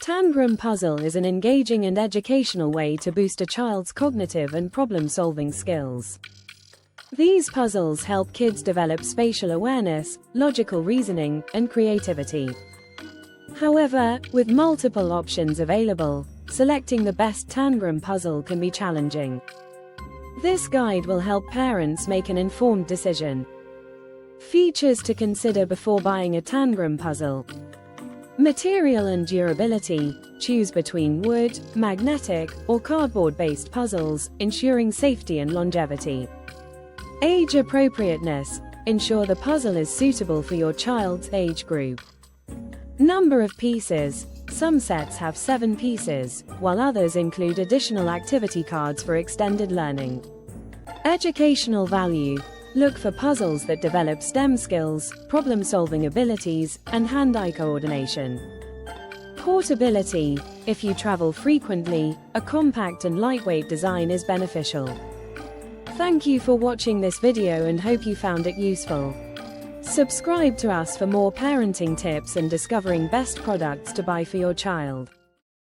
Tangram puzzle is an engaging and educational way to boost a child's cognitive and problem-solving skills. These puzzles help kids develop spatial awareness, logical reasoning, and creativity. However, with multiple options available, selecting the best Tangram puzzle can be challenging. This guide will help parents make an informed decision. Features to consider before buying a Tangram puzzle. Material and durability. Choose between wood, magnetic, or cardboard-based puzzles, ensuring safety and longevity. Age appropriateness. Ensure the puzzle is suitable for your child's age group. Number of pieces. Some sets have 7 pieces, while others include additional activity cards for extended learning. Educational value. Look for puzzles that develop STEM skills, problem-solving abilities, and hand-eye coordination. Portability. If you travel frequently, a compact and lightweight design is beneficial. Thank you for watching this video and hope you found it useful. Subscribe to us for more parenting tips and discovering best products to buy for your child.